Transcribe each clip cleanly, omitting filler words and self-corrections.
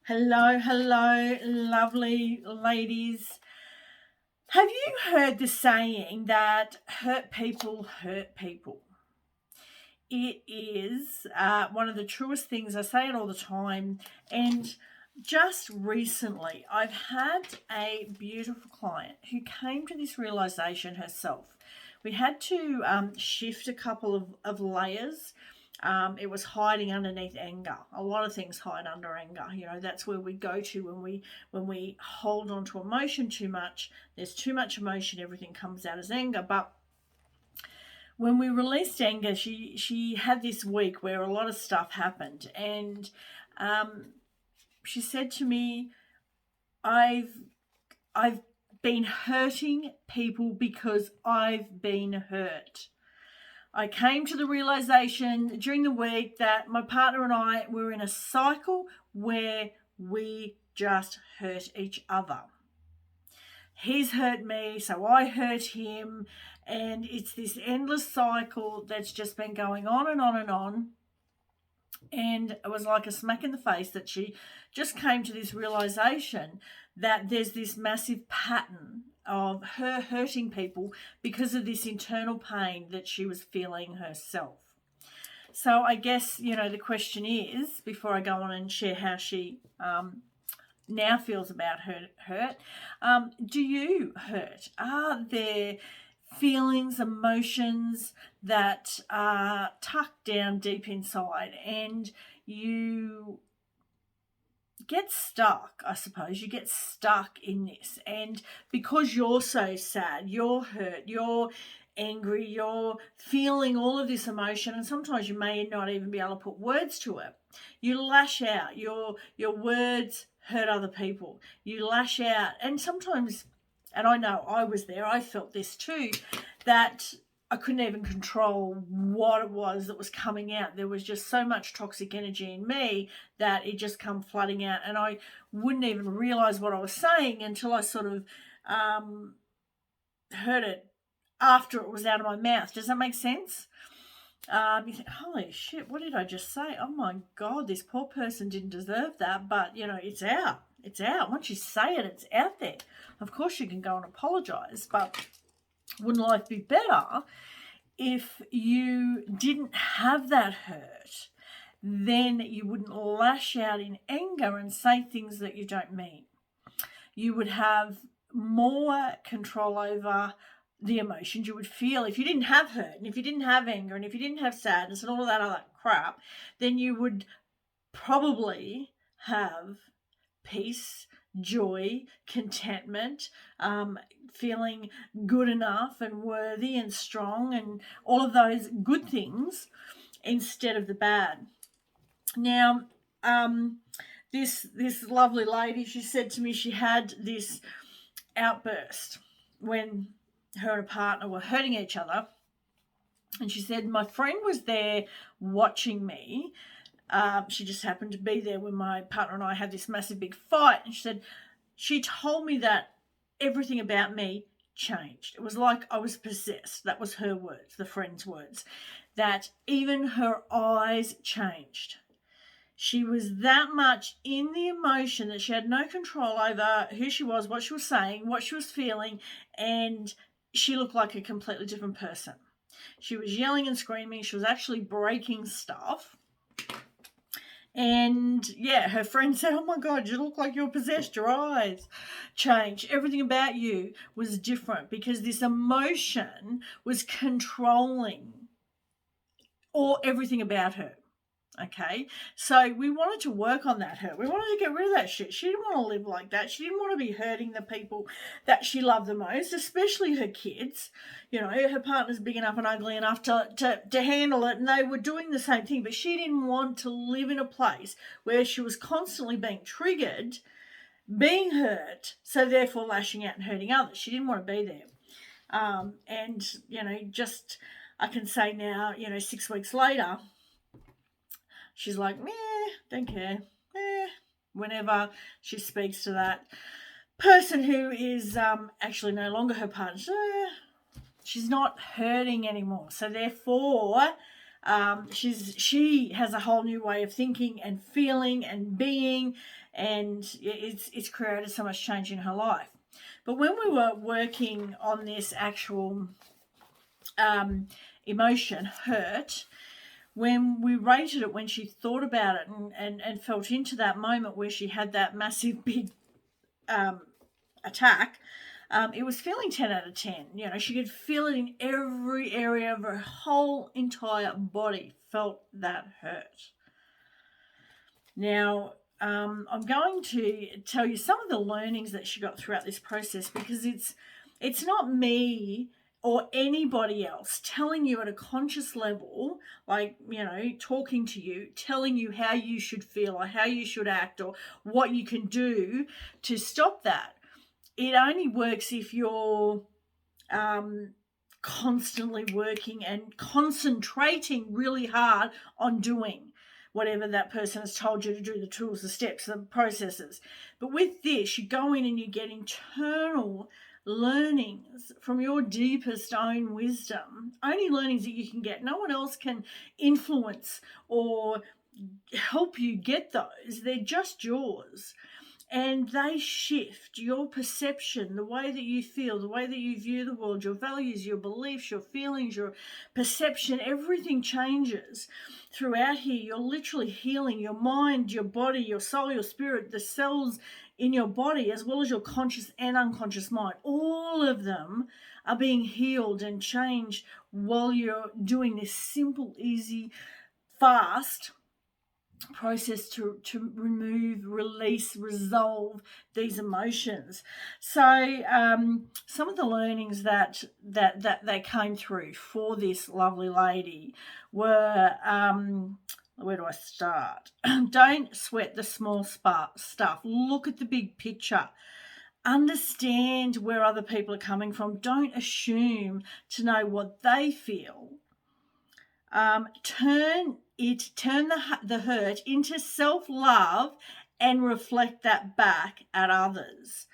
Hello, hello, lovely ladies. Have you heard the saying that hurt people hurt people? It is one of the truest things. I say it all the time. And just recently, I've had a beautiful client who came to this realization herself. We had to shift a couple of layers. It was hiding underneath anger. A lot of things hide under anger. That's where we go to when we hold on to emotion too much. There's too much emotion. Everything comes out as anger. But when we released anger, she had this week where a lot of stuff happened, and she said to me, "I've been hurting people because I've been hurt." I came to the realization during the week that my partner and I were in a cycle where we just hurt each other. He's hurt me, so I hurt him, and it's this endless cycle that's just been going on and on and on. And it was like a smack in the face that she just came to this realization that there's this massive pattern of her hurting people because of this internal pain that she was feeling herself. So I guess, the question is, before I go on and share how she now feels about her hurt, do you hurt? Are there feelings, emotions that are tucked down deep inside and you get stuck? I suppose you get stuck in this, and because you're so sad, you're hurt, you're angry, you're feeling all of this emotion, and sometimes you may not even be able to put words to it. You lash out. Your words hurt other people. You lash out, and sometimes, and I know I was there, I felt this too, that I couldn't even control what it was that was coming out. There was just so much toxic energy in me that it just come flooding out, and I wouldn't even realize what I was saying until I sort of heard it after it was out of my mouth. Does that make sense? You think, holy shit, what did I just say? Oh my God, this poor person didn't deserve that. But, it's out. It's out. Once you say it, it's out there. Of course you can go and apologize, but wouldn't life be better if you didn't have that hurt? Then you wouldn't lash out in anger and say things that you don't mean. You would have more control over the emotions you would feel. If you didn't have hurt, and if you didn't have anger, and if you didn't have sadness and all of that other crap, then you would probably have peace, joy, contentment, feeling good enough and worthy and strong and all of those good things instead of the bad. Now, this lovely lady, she said to me she had this outburst when her and her partner were hurting each other. And she said, my friend was there watching me. She just happened to be there when my partner and I had this massive big fight. And she said, she told me that everything about me changed. It was like I was possessed. That was her words, the friend's words, that even her eyes changed. She was that much in the emotion that she had no control over who she was, what she was saying, what she was feeling, and she looked like a completely different person. She was yelling and screaming. She was actually breaking stuff. And yeah, her friend said, oh my God, you look like you're possessed. Your eyes changed. Everything about you was different because this emotion was controlling everything about her. Okay, so we wanted to work on that hurt. We wanted to get rid of that shit. She didn't want to live like that. She didn't want to be hurting the people that she loved the most, especially her kids. Her partner's big enough and ugly enough to handle it, and they were doing the same thing. But she didn't want to live in a place where she was constantly being triggered, being hurt, so therefore lashing out and hurting others. She didn't want to be there. Just I can say now, 6 weeks later, she's like, don't care. Whenever she speaks to that person who is actually no longer her partner, she's not hurting anymore. So therefore, she has a whole new way of thinking and feeling and being, and it's created so much change in her life. But when we were working on this actual emotion, hurt, when we rated it, when she thought about it and felt into that moment where she had that massive big attack, it was feeling 10 out of 10. You know, she could feel it in every area of her whole entire body, felt that hurt. Now, I'm going to tell you some of the learnings that she got throughout this process, because it's not me or anybody else telling you at a conscious level, like, you know, talking to you, telling you how you should feel or how you should act or what you can do to stop that. It only works if you're constantly working and concentrating really hard on doing whatever that person has told you to do, the tools, the steps, the processes. But with this, you go in and you get internal learnings from your deepest own wisdom, only learnings that you can get. No one else can influence or help you get those. They're just yours. And they shift your perception, the way that you feel, the way that you view the world, your values, your beliefs, your feelings, your perception. Everything changes throughout here. You're literally healing your mind, your body, your soul, your spirit, the cells in your body, as well as your conscious and unconscious mind. All of them are being healed and changed while you're doing this simple, easy, fast process to remove, release, resolve these emotions. So some of the learnings that they came through for this lovely lady were, where do I start? Don't sweat the small stuff. Look at the big picture. Understand where other people are coming from. Don't assume to know what they feel. Turn the hurt into self-love and reflect that back at others.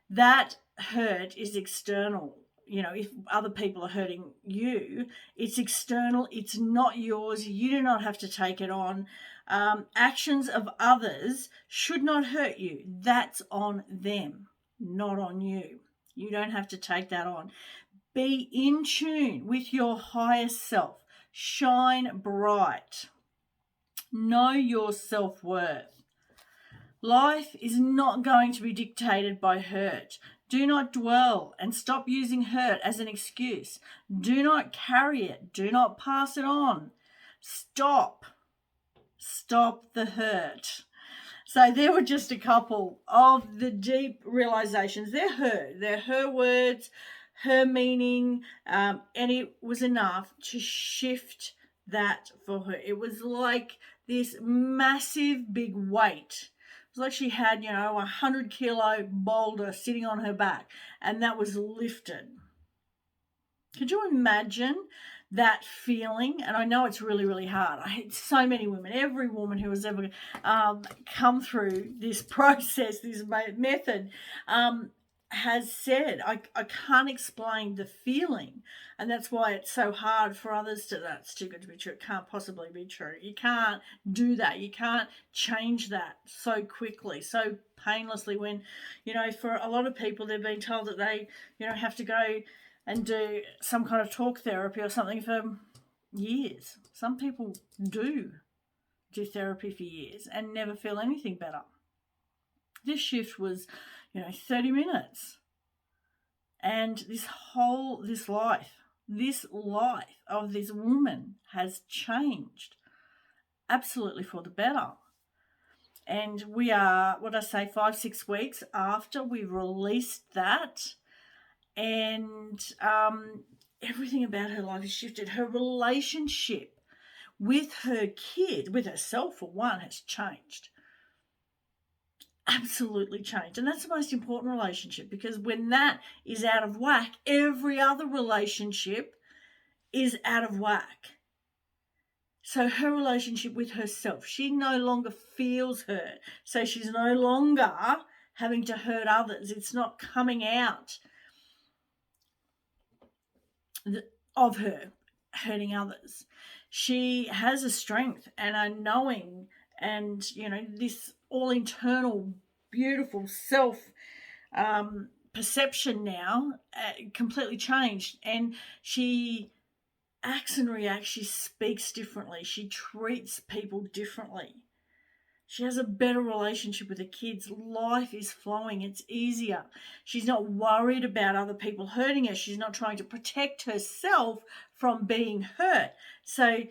That hurt is external. You know, if other people are hurting you, it's external. It's not yours. You do not have to take it on. Actions of others should not hurt you. That's on them, not on you. You don't have to take that on. Be in tune with your higher self. Shine bright. Know your self-worth. Life is not going to be dictated by hurt. Do not dwell and stop using hurt as an excuse. Do not carry it. Do not pass it on. Stop. Stop the hurt. So there were just a couple of the deep realizations. They're her words, her meaning, and it was enough to shift that for her. It was like this massive big weight. It was like she had, you know, 100-kilo boulder sitting on her back, and that was lifted. Could you imagine that feeling? And I know it's really, really hard. I hate so many women, every woman who has ever come through this process, this method, has said, I can't explain the feeling. And that's why it's so hard for others to, that's too good to be true. It can't possibly be true. You can't do that. You can't change that so quickly, so painlessly, when, you know, for a lot of people, they've been told that they, you know, have to go and do some kind of talk therapy or something for years. Some people do therapy for years and never feel anything better. This shift was, you know, 30 minutes. And this life of this woman has changed absolutely for the better. And we are, 5-6 weeks after we've released that. And everything about her life has shifted. Her relationship with her kid, with herself for one, has changed. Absolutely changed. And that's the most important relationship, because when that is out of whack, every other relationship is out of whack. So her relationship with herself, she no longer feels hurt. So she's no longer having to hurt others. It's not coming out of her hurting others. She has a strength and a knowing and this all internal beautiful self perception now completely changed, and she acts and reacts, she speaks differently, she treats people differently. She has a better relationship with the kids. Life is flowing. It's easier. She's not worried about other people hurting her. She's not trying to protect herself from being hurt. So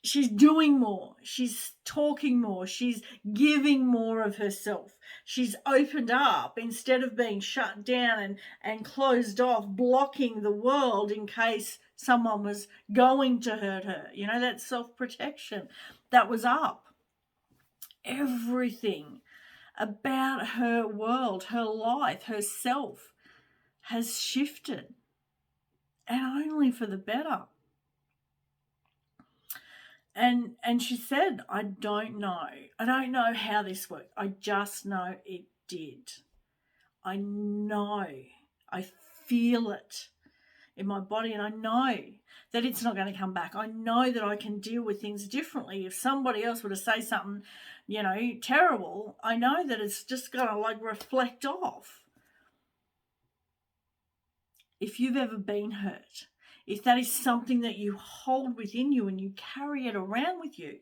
she's doing more. She's talking more. She's giving more of herself. She's opened up instead of being shut down and closed off, blocking the world in case someone was going to hurt her. That self-protection that was up. Everything about her world, her life, herself has shifted, and only for the better. And she said, I don't know how this worked. I just know it did. I know. I feel it in my body, and I know that it's not going to come back. I know that I can deal with things differently. If somebody else were to say something, terrible, I know that it's just going to reflect off. If you've ever been hurt, if that is something that you hold within you and you carry it around with you,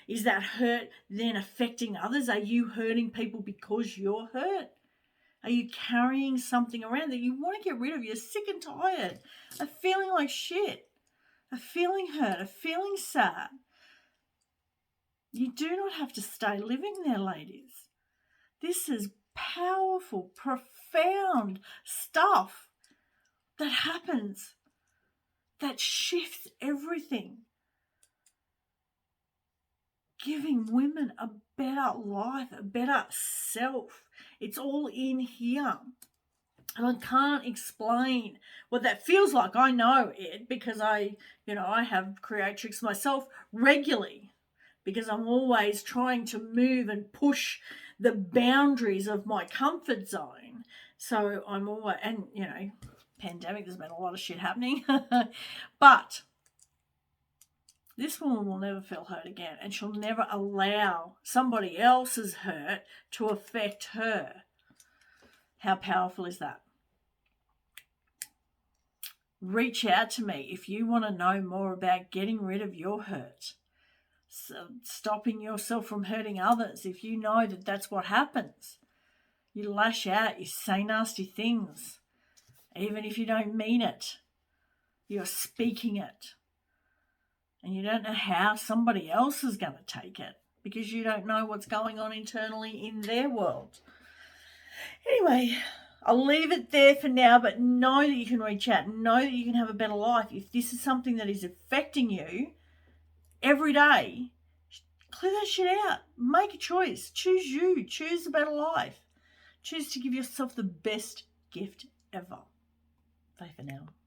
is that hurt then affecting others? Are you hurting people because you're hurt? Are you carrying something around that you want to get rid of? You're sick and tired of feeling like shit, of feeling hurt, of feeling sad. You do not have to stay living there, ladies. This is powerful, profound stuff that happens, that shifts everything. Giving women a better life, a better self. It's all in here. And I can't explain what that feels like. I know it because I have creatrix myself regularly, because I'm always trying to move and push the boundaries of my comfort zone. So I'm always, and pandemic, there's been a lot of shit happening. But this woman will never feel hurt again, and she'll never allow somebody else's hurt to affect her. How powerful is that? Reach out to me if you want to know more about getting rid of your hurt, stopping yourself from hurting others. If you know that that's what happens, you lash out, you say nasty things, even if you don't mean it, you're speaking it. And you don't know how somebody else is going to take it because you don't know what's going on internally in their world. Anyway, I'll leave it there for now, but know that you can reach out. Know that you can have a better life. If this is something that is affecting you every day, clear that shit out. Make a choice. Choose you. Choose a better life. Choose to give yourself the best gift ever. Bye for now.